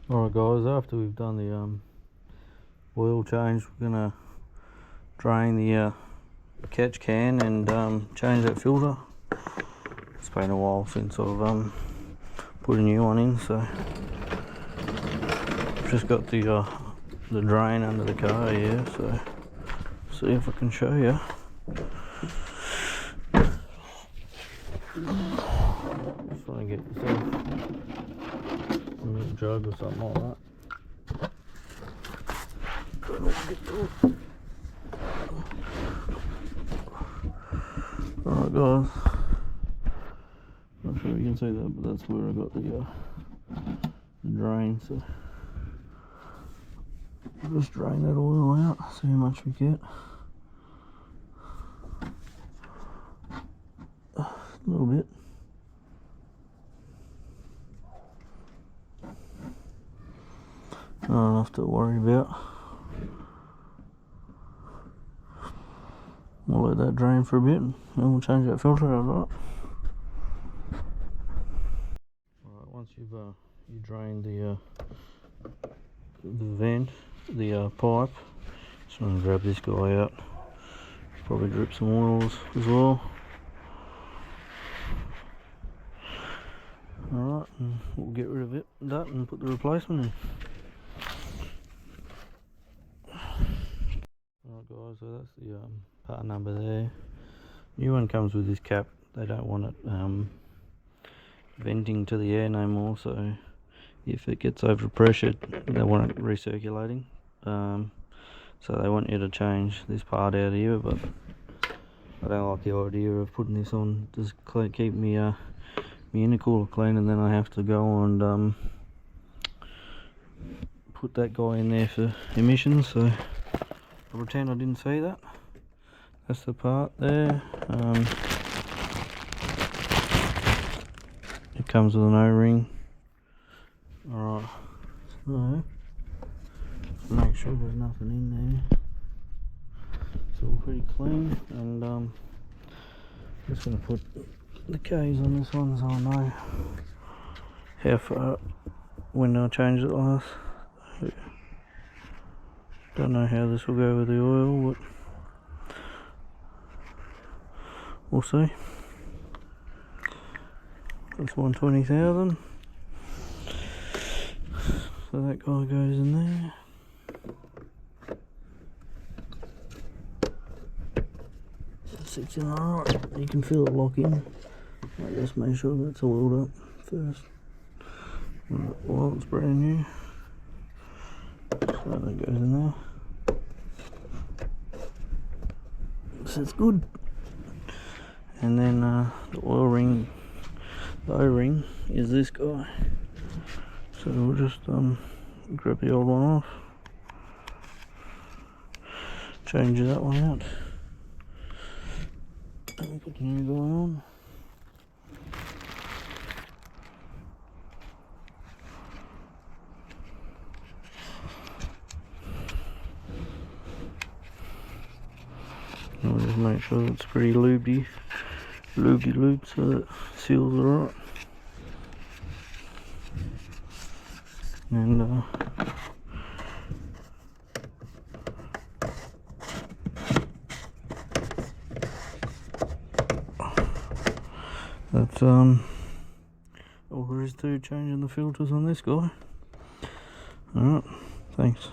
Alright guys, after we've done the oil change, we're going to drain the catch can and change that filter. It's been a while since I've put a new one in, so I've just got the drain under the car here, so see if I can show you. Just want to get yourself a milk jug or something like that. Alright guys, not sure you can see that, but that's where I got the drain, so we'll just drain that oil out, see how much we get. A little bit. Not enough to worry about. We'll let that drain for a bit and then we'll change that filter out. Alright, once you've you drained the vent, the pipe, just want to grab this guy out. Probably drip some oils as well. Alright, and we'll get rid of that and put the replacement in. Alright guys, so that's the part number there. New one comes with this cap. They don't want it venting to the air no more, so if it gets overpressured they want it recirculating. So they want you to change this part out here, but I don't like the idea of putting this on. Just keep me my intercooler clean, and then I have to go and put that guy in there for emissions, so I'll pretend I didn't see that. That's the part there. It comes with an O-ring. Alright, so make sure there's nothing in there. It's all pretty clean, and I'm just going to put the K's on this one so I know how far when I change it last. Don't know how this will go with the oil, but we'll see. That's 120,000. So that guy goes in there. It sits in alright. You can feel it lock in. I just make sure that's oiled up first while it's brand new. So that goes in there. So it's good. And then the oil ring, the O-ring is this guy. So we'll just grab the old one off, change that one out, and put the new guy on. And we'll just make sure it's pretty lubed so that it seals it right. And that's all there is to changing the filters on this guy. Alright, thanks.